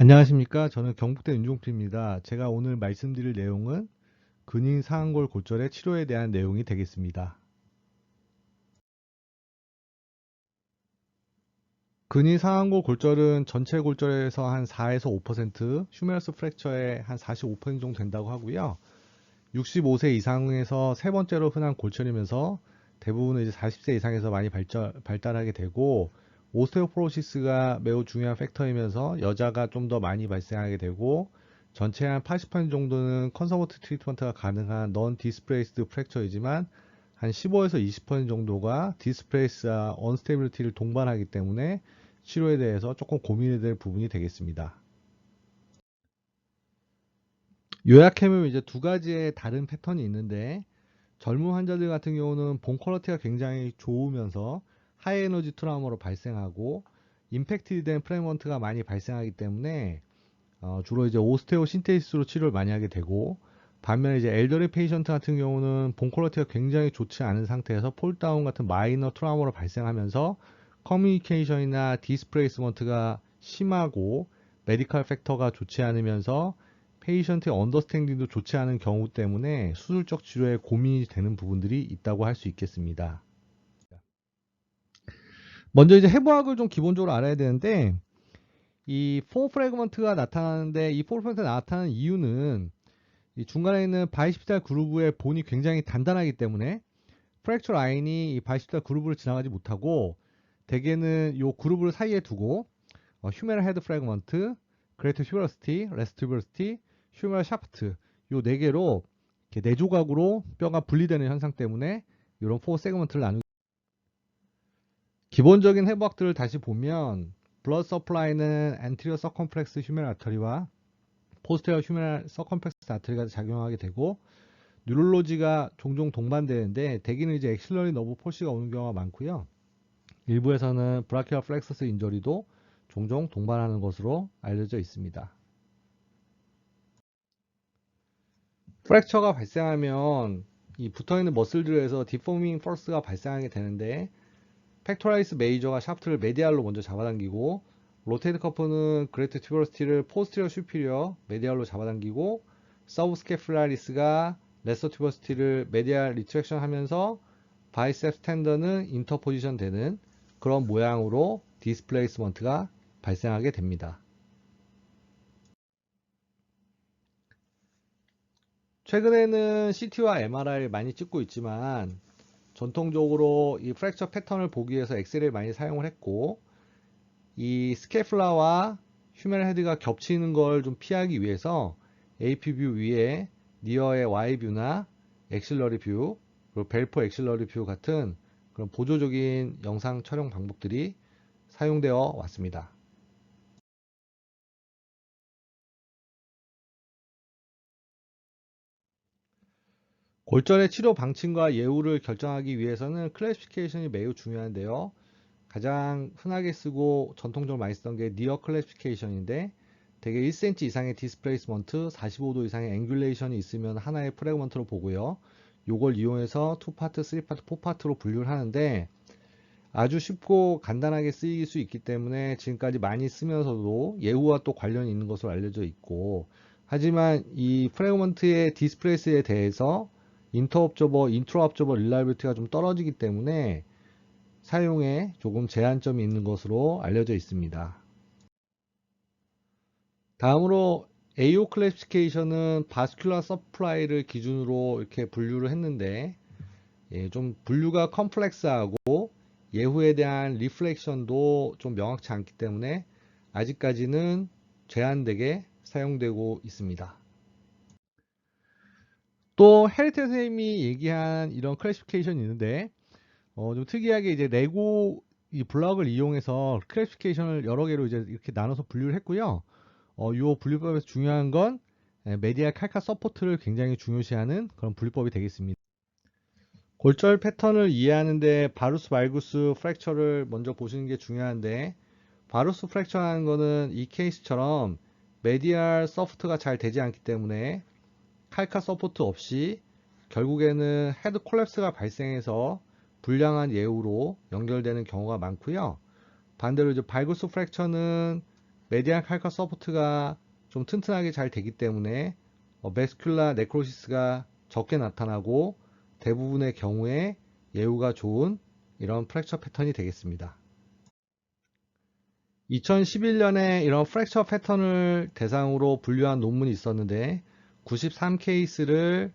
안녕하십니까. 저는 경북대 윤종필입니다. 제가 오늘 말씀드릴 내용은 근인 상한골 골절의 치료에 대한 내용이 되겠습니다. 근인 상한골 골절은 전체 골절에서 한 4에서 5%, 휴메러스 프랙처의 한 45% 정도 된다고 하고요. 65세 이상에서 세 번째로 흔한 골절이면서 대부분은 이제 40세 이상에서 많이 발달하게 되고, 오스테오포로시스가 매우 중요한 팩터이면서 여자가 좀 더 많이 발생하게 되고, 전체 한 80% 정도는 컨서버트 트리트먼트가 가능한 넌 디스플레이스드 프랙처이지만 한 15에서 20% 정도가 디스플레이스와 언스테빌리티를 동반하기 때문에 치료에 대해서 조금 고민이 될 부분이 되겠습니다. 요약하면 이제 두 가지의 다른 패턴이 있는데, 젊은 환자들 같은 경우는 본 퀄리티가 굉장히 좋으면서 하이 에너지 트라우마로 발생하고 임팩트 된 프레그먼트가 많이 발생하기 때문에 주로 이제 오스테오 신테시스로 치료를 많이 하게 되고, 반면에 이제 엘더리 페이션트 같은 경우는 본 퀄리티가 굉장히 좋지 않은 상태에서 폴다운 같은 마이너 트라우마로 발생하면서 커뮤니케이션이나 디스플레이스먼트가 심하고 메디컬 팩터가 좋지 않으면서 페이션트의 언더스탠딩도 좋지 않은 경우 때문에 수술적 치료에 고민이 되는 부분들이 있다고 할 수 있겠습니다. 먼저 이제 해부학을 좀 기본적으로 알아야 되는데, 이 포 프래그먼트가 나타나는데, 이 포 프래그먼트가 나타나는 이유는 이 중간에 있는 바이시피탈 그루브의 본이 굉장히 단단하기 때문에 프랙처 라인이 이 바이시피탈 그루브를 지나가지 못하고, 대개는 이 그루브를 사이에 두고 휴메럴 헤드 프래그먼트, 그레이터 튜버러시티, 레스 튜버러시티, 휴메럴 샤프트, 요 네 개로 이렇게 네 조각으로 뼈가 분리되는 현상 때문에 이런 포 세그먼트를 나누. 기본적인 해부학들을 다시 보면 블러드 서플라이는 anterior circumflex humeral artery와 posterior humeral circumflex artery가 작용하게 되고, 뉴럴로지가 종종 동반되는데 대개는 이제 엑실러리 너브 폴시가 오는 경우가 많고요. 일부에서는 브라키얼 플렉서스 인저리도 종종 동반하는 것으로 알려져 있습니다. 프랙처가 발생하면 이 붙어있는 머슬들에서 디포밍 포스가 발생하게 되는데, 팩토라이스 메이저가 샤프트를 메디알로 먼저 잡아당기고, 로테이드 커프는 그레이트 튜버러시티를 포스티리어 슈피리어 메디알로 잡아당기고, 서브스케플라리스가 레서 튜버러시티를 메디알 리트랙션 하면서 바이셉 텐더는 인터포지션 되는 그런 모양으로 디스플레이스먼트가 발생하게 됩니다. 최근에는 CT와 MRI를 많이 찍고 있지만, 전통적으로 이 프랙처 패턴을 보기 위해서 엑스레이를 많이 사용을 했고, 이 스케플라와 휴메럴 헤드가 겹치는 걸 좀 피하기 위해서 AP 뷰 위에 니어의 Y 뷰나 엑실러리 뷰, 그리고 벨포 엑실러리 뷰 같은 그런 보조적인 영상 촬영 방법들이 사용되어 왔습니다. 골절의 치료 방침과 예후를 결정하기 위해서는 클래시피케이션이 매우 중요한데요. 가장 흔하게 쓰고 전통적으로 많이 쓰던 게 니어 클래시피케이션인데, 대개 1cm 이상의 디스플레이스먼트, 45도 이상의 앵귤레이션이 있으면 하나의 프래그먼트로 보고요. 요걸 이용해서 2파트, 3파트, 4파트로 분류를 하는데, 아주 쉽고 간단하게 쓰일 수 있기 때문에 지금까지 많이 쓰면서도 예후와 또 관련이 있는 것으로 알려져 있고, 하지만 이 프래그먼트의 디스플레이스에 대해서 인터옵저버, 인트로옵저버 릴라이빌티가 좀 떨어지기 때문에 사용에 조금 제한점이 있는 것으로 알려져 있습니다. 다음으로 AO 클래시피케이션은 바스큘라 서플라이를 기준으로 이렇게 분류를 했는데, 좀 분류가 컴플렉스하고 예후에 대한 리플렉션도 좀 명확치 않기 때문에 아직까지는 제한되게 사용되고 있습니다. 또 헤리테 선생님이 얘기한 이런 클래시피케이션이 있는데, 좀 특이하게 이제 레고 이 블럭을 이용해서 클래시피케이션을 여러 개로 이제 이렇게 나눠서 분류를 했고요. 이 분류법에서 중요한 건 메디알 칼카 서포트를 굉장히 중요시하는 그런 분류법이 되겠습니다. 골절 패턴을 이해하는데 바루스 발구스 프랙처를 먼저 보시는 게 중요한데, 바루스 프랙처라는 거는 이 케이스처럼 메디알 서포트가 잘 되지 않기 때문에 칼카 서포트 없이 결국에는 헤드 콜랩스가 발생해서 불량한 예후로 연결되는 경우가 많고요. 반대로 이제 발구스 프랙처는 메디안 칼카 서포트가 좀 튼튼하게 잘 되기 때문에 베스큘라 네크로시스가 적게 나타나고 대부분의 경우에 예후가 좋은 이런 프랙처 패턴이 되겠습니다. 2011년에 이런 프랙처 패턴을 대상으로 분류한 논문이 있었는데 93케이스를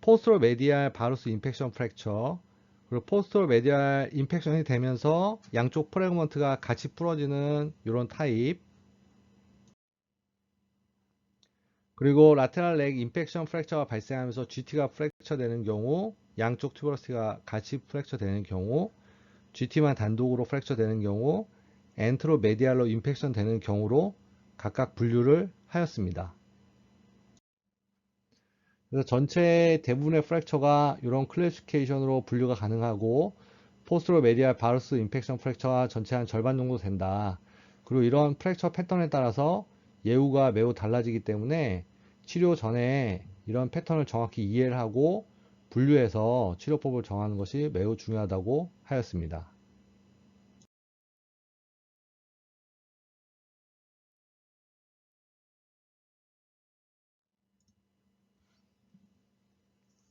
포스트로 메디알 바루스 임팩션 프랙처 그리고 포스트로 메디알 임팩션이 되면서 양쪽 프래그먼트가 같이 부러지는 이런 타입 그리고 라테랄 렉 임팩션 프랙처가 발생하면서 GT가 프랙처 되는 경우 양쪽 튜버러스가 같이 프랙처 되는 경우 GT만 단독으로 프랙처 되는 경우 엔트로 메디알로 임팩션 되는 경우로 각각 분류를 하였습니다. 그래서 전체 대부분의 프랙처가 이런 클래시피케이션으로 분류가 가능하고 포스트로 메디알 바루스 임팩션 프랙처가 전체 한 절반 정도 된다. 그리고 이런 프랙처 패턴에 따라서 예후가 매우 달라지기 때문에 치료 전에 이런 패턴을 정확히 이해를 하고 분류해서 치료법을 정하는 것이 매우 중요하다고 하였습니다.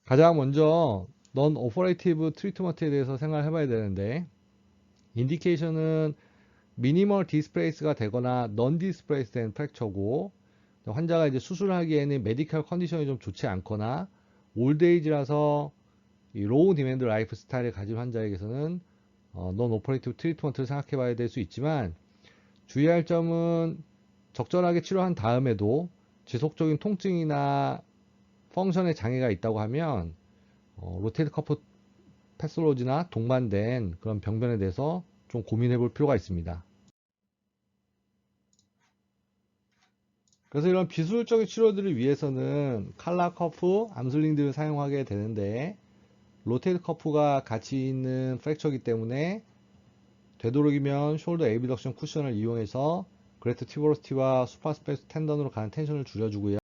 가장 먼저 넌 오퍼레이티브 트리트먼트에 대해서 생각을 해봐야 되는데 인디케이션은 미니멀 디스플레이스가 되거나 넌 디스플레이스 된 프랙처고 환자가 이제 수술하기에는 메디컬 컨디션이 좀 좋지 않거나 올드에이지라서 로우 디맨드 라이프 스타일을 가진 환자에게서는 넌 오퍼레이티브 트리트먼트를 생각해 봐야 될 수 있지만 주의할 점은 적절하게 치료한 다음에도 지속적인 통증이나 펑션에 장애가 있다고 하면 로테이트 커프 패솔로지나 동반된 그런 병변에 대해서 좀 고민해 볼 필요가 있습니다. 그래서 이런 비수술적인 치료들을 위해서는 칼라 커프, 암슬링 등을 사용하게 되는데 로테이트 커프가 같이 있는 프랙처이기 때문에 되도록이면 숄더 에비덕션 쿠션을 이용해서 그레트 튜버로시티와 수파스페이스 텐던으로 가는 텐션을 줄여주고요.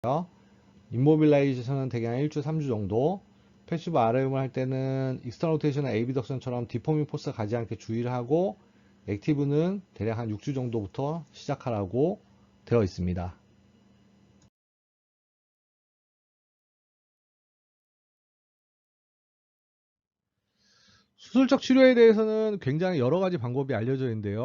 임모빌라이제이션은 대개 한 1주, 3주 정도 패시브 RM을 할 때는 익스터널 로테이션이나 에비덕션처럼 디포밍 포스가 가지 않게 주의를 하고 액티브는 대략 한 6주 정도부터 시작하라고 되어 있습니다. 수술적 치료에 대해서는 굉장히 여러 가지 방법이 알려져 있는데요.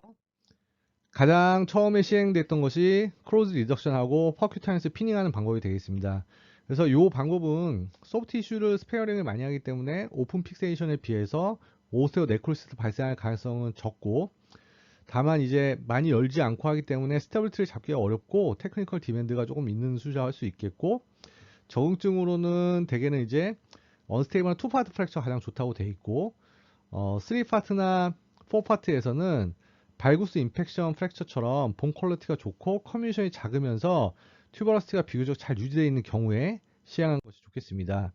가장 처음에 시행됐던 것이 크로즈 리덕션하고 퍼큐타니스 피닝하는 방법이 되겠습니다. 그래서 이 방법은 소프트 티슈를 스페어링을 많이 하기 때문에 오픈 픽세이션에 비해서 오스테오 네크로시스 발생할 가능성은 적고 다만 이제 많이 열지 않고 하기 때문에 스테빌리티를 잡기가 어렵고 테크니컬 디맨드가 조금 있는 수술을 할 수 있겠고 적응증으로는 대개는 이제 언스테이블한 투파트 프랙처가 가장 좋다고 돼 있고 3파트나 4파트에서는 발구스 임팩션 프랙처처럼 본 퀄리티가 좋고 커뮤니션이 작으면서 튜버러시티가 비교적 잘 유지되어 있는 경우에 시행하는 것이 좋겠습니다.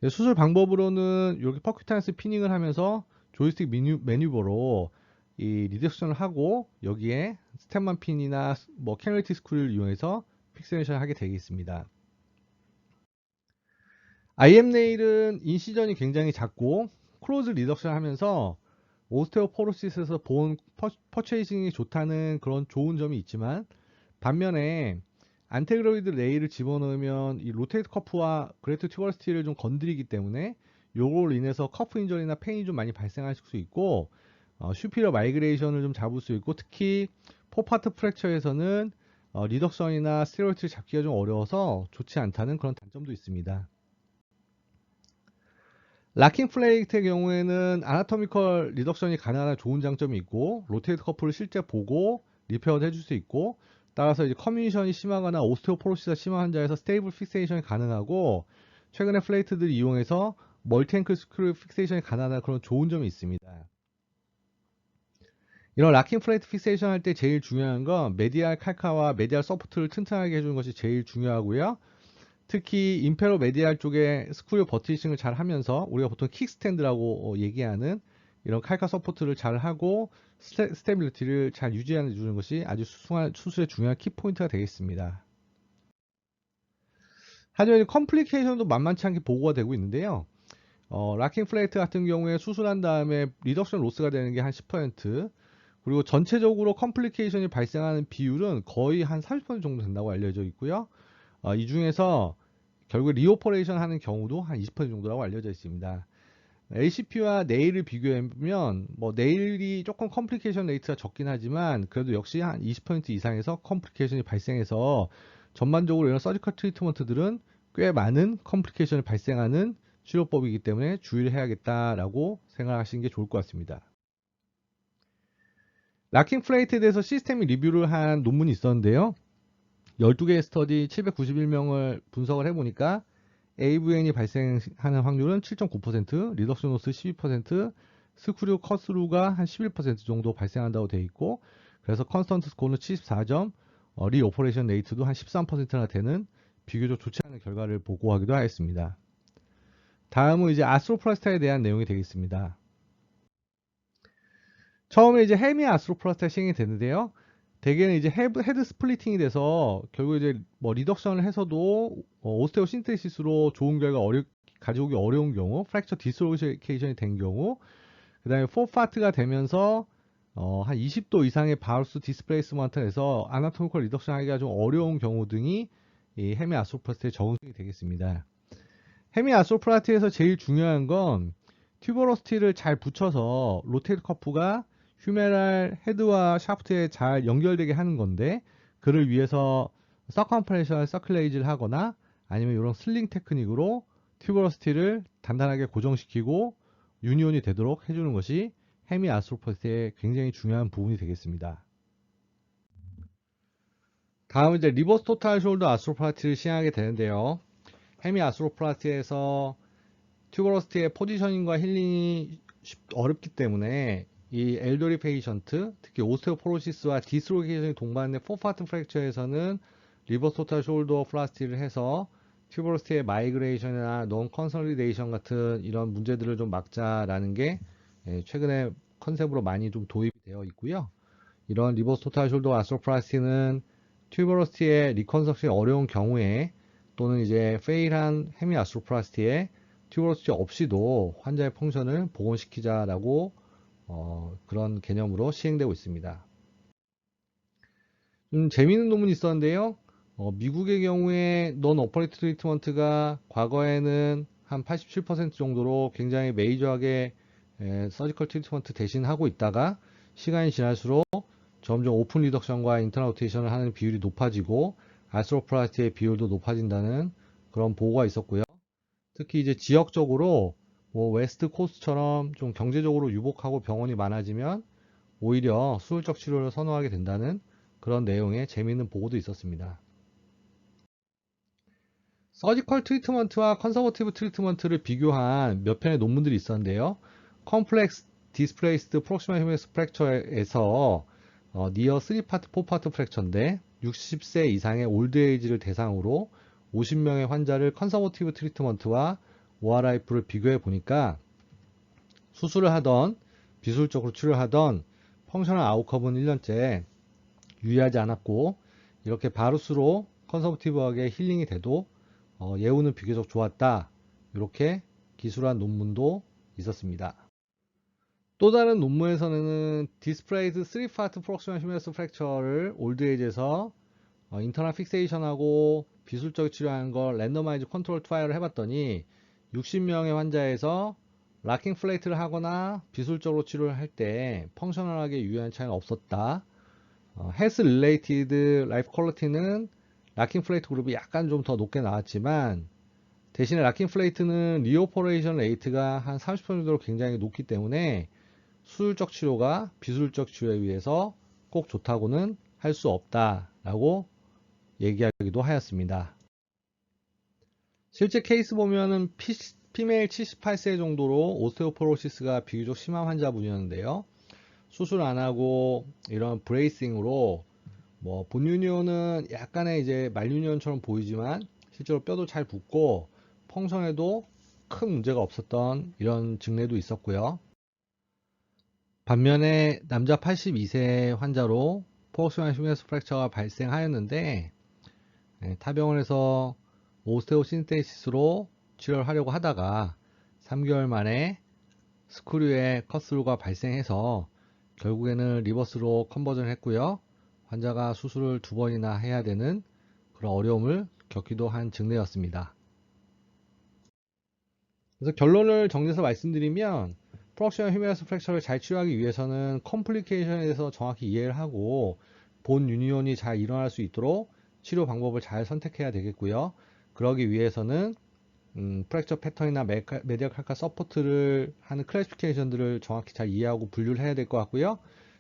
수술 방법으로는 이렇게 퍼큐타니스 피닝을 하면서 조이스틱 매뉴버로 이 리덕션을 하고 여기에 스텝만 핀이나 뭐 캐널티 스크류를 이용해서 픽세이션을 하게 되겠습니다. IM 네일은 인시전이 굉장히 작고 클로즈 리덕션 하면서 오스테오포로시스에서 본 퍼체이징이 좋다는 그런 좋은 점이 있지만 반면에 안테그로이드 레일을 집어넣으면 이 로테이트 커프와 그레이트 튜버러시티를 좀 건드리기 때문에 요걸 인해서 커프 인절이나 페인이 좀 많이 발생할 수 있고 슈피리어 마이그레이션을 좀 잡을 수 있고 특히 포파트 프랙처에서는 리덕션이나 스테로이드를 잡기가 좀 어려워서 좋지 않다는 그런 단점도 있습니다. 락킹 플레이트의 경우에는 아나토미컬 리덕션이 가능한 좋은 장점이 있고 로테이트 커플을 실제 보고 리페어도 해줄 수 있고 따라서 이제 커뮤니션이 심하거나 오스테오포로시스가 심한 환자에서 스테이블 픽세이션이 가능하고 최근에 플레이트들을 이용해서 멀티앵클 스크류 픽세이션이 가능한 그런 좋은 점이 있습니다. 이런 락킹 플레이트 픽세이션 할 때 제일 중요한 건 메디알 칼카와 메디알 서포트를 튼튼하게 해주는 것이 제일 중요하고요. 특히 임페로 메디알 쪽에 스크류 버티싱을 잘 하면서 우리가 보통 킥스탠드라고 얘기하는 이런 칼카 서포트를 잘 하고 스테빌리티를 잘 유지해 주는 것이 아주 수술의 중요한 키포인트가 되겠습니다. 하지만 컴플리케이션도 만만치 않게 보고가 되고 있는데요. 락킹 플레이트 같은 경우에 수술한 다음에 리덕션 로스가 되는 게 한 10%, 그리고 전체적으로 컴플리케이션이 발생하는 비율은 거의 한 30% 정도 된다고 알려져 있고요. 이 중에서 결국 리오퍼레이션 하는 경우도 한 20% 정도라고 알려져 있습니다. LCP와 네일을 비교해보면 뭐 네일이 조금 컴플리케이션 레이트가 적긴 하지만 그래도 역시 한 20% 이상에서 컴플리케이션이 발생해서 전반적으로 이런 서지컬 트리트먼트들은 꽤 많은 컴플리케이션이 발생하는 치료법이기 때문에 주의를 해야겠다라고 생각하시는 게 좋을 것 같습니다. 락킹 플레이트에 대해서 시스템이 리뷰를 한 논문이 있었는데요. 12개의 스터디 791명을 분석을 해보니까 AVN이 발생하는 확률은 7.9%, 리덕션 로스 12%, 스크류 컷스루가 한 11% 정도 발생한다고 되어 있고, 그래서 컨스턴트 스코어는 74점, 리오퍼레이션 레이트도 한 13%나 되는 비교적 좋지 않은 결과를 보고하기도 하였습니다. 다음은 이제 아스트로플라스타에 대한 내용이 되겠습니다. 처음에 이제 헬미 아스트로플라스타 시행이 되는데요. 대개는 이제 헤드 스플리팅이 돼서 결국 이제 뭐 리덕션을 해서도 오스테오 신테시스로 좋은 결과 가져오기 어려운 경우, 프랙처 디스로케이션이 된 경우, 그 다음에 4파트가 되면서 한 20도 이상의 바우스 디스플레이스먼트에서 아나토미컬 리덕션 하기가 좀 어려운 경우 등이 이 헤미 아스트로플라스트의 적응성이 되겠습니다. 헤미 아스트로플라스트에서 제일 중요한 건 튜버로스티를 잘 붙여서 로테이트 커프가 휴메랄 헤드와 샤프트에 잘 연결되게 하는 건데, 그를 위해서 서컴프레셔널 서클레이즈를 하거나 아니면 이런 슬링 테크닉으로 튜버로스티를 단단하게 고정시키고 유니온이 되도록 해주는 것이 헤미 아스트로플라스트의 굉장히 중요한 부분이 되겠습니다. 다음은 이제 리버스 토탈 숄더 아스트로플라스트를 시행하게 되는데요. 헤미 아스트로플라스트에서 튜버로스티의 포지셔닝과 힐링이 어렵기 때문에 이 엘더리 페이션트, 특히 오스테오포로시스와 디스로케이션이 동반된 포파트 프랙처에서는 리버스 토탈 숄더 플라스티를 해서 튜버로스티의 마이그레이션이나 논 컨설리데이션 같은 이런 문제들을 좀 막자라는 게 최근에 컨셉으로 많이 좀 도입이 되어 있고요. 이런 리버스 토탈 숄더 아스트로플라스티는 튜버로스티의 리컨스트럭션이 어려운 경우에 또는 이제 페일한 헤미 아스트로플라스티에 튜버로스티 없이도 환자의 펑션을 복원시키자라고 그런 개념으로 시행되고 있습니다. 재미있는 논문이 있었는데요. 미국의 경우에 논 오퍼레이트 트리트먼트가 과거에는 한 87% 정도로 굉장히 메이저하게 서지컬 트리트먼트 대신 하고 있다가 시간이 지날수록 점점 오픈 리덕션과 인터널 로테이션을 하는 비율이 높아지고 아스트로플라스티의 비율도 높아진다는 그런 보고가 있었고요. 특히 이제 지역적으로 뭐 웨스트 코스트처럼 좀 경제적으로 유복하고 병원이 많아지면 오히려 수술적 치료를 선호하게 된다는 그런 내용의 재미있는 보고도 있었습니다. 서지컬 트리트먼트와 컨서버티브 트리트먼트를 비교한 몇 편의 논문들이 있었는데요. 컴플렉스 디스플레이스드 프록시멀 휴메러스 프랙처에서 니어 3파트, 4파트 프랙처인데 60세 이상의 올드에이지를 대상으로 50명의 환자를 컨서버티브 트리트먼트와 ORIF를 비교해 보니까 수술을 하던 비술적으로 치료하던 펑셔널 아웃컴은 1년째 유의하지 않았고, 이렇게 바루스로 컨서버티브하게 힐링이 돼도 예후는 비교적 좋았다. 이렇게 기술한 논문도 있었습니다. 또 다른 논문에서는 디스플레이드 3파트 프록시멀 휴메러스 프랙처를 올드에이지에서 인터널 픽세이션하고 비술적 치료하는 걸 랜더마이즈 컨트롤 트라이얼을 해봤더니 60명의 환자에서 락킹 플레이트를 하거나 비술적으로 치료를 할 때 펑셔널하게 유의한 차이는 없었다. 헬스 릴레이티드 라이프 퀄리티는 락킹 플레이트 그룹이 약간 좀 더 높게 나왔지만 대신에 락킹 플레이트는 리오퍼레이션 레이트가 한 30% 정도로 굉장히 높기 때문에 수술적 치료가 비술적 치료에 비해서 꼭 좋다고는 할 수 없다라고 얘기하기도 하였습니다. 실제 케이스 보면은 피메일 78세 정도로 오스테오포로시스가 비교적 심한 환자분이었는데요. 수술 안 하고 이런 브레이싱으로 뭐 본유니온은 약간의 이제 말유니온처럼 보이지만 실제로 뼈도 잘 붙고 펑션에도 큰 문제가 없었던 이런 증례도 있었고요. 반면에 남자 82세 환자로 프록시멀 휴메러스 프랙처가 발생하였는데 타병원에서 오스테오신테시스로 치료를 하려고 하다가 3개월 만에 스크류에 컷스루가 발생해서 결국에는 리버스로 컨버전을 했고요. 환자가 수술을 2번이나 해야 되는 그런 어려움을 겪기도 한 증례였습니다. 그래서 결론을 정리해서 말씀드리면 프록시멀 휴메러스 프랙처를 잘 치료하기 위해서는 컴플리케이션에 대해서 정확히 이해를 하고 본 유니온이 잘 일어날 수 있도록 치료 방법을 잘 선택해야 되겠고요. 그러기 위해서는 프랙처 패턴이나 메디얼 칼카 서포트를 하는 클래시피케이션들을 정확히 잘 이해하고 분류를 해야 될 것 같고요.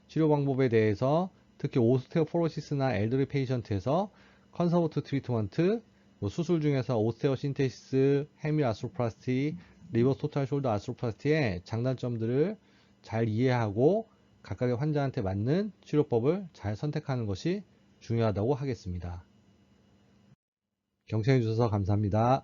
치료 방법에 대해서 특히 오스테오포로시스나 엘더리 페이션트에서 컨서버트 트리트먼트, 수술 중에서 오스테오 신테시스, 헤미 아스트로플라스티, 리버스 토탈 숄더 아스트로플라스티의 장단점들을 잘 이해하고 각각의 환자한테 맞는 치료법을 잘 선택하는 것이 중요하다고 하겠습니다. 경청해 주셔서 감사합니다.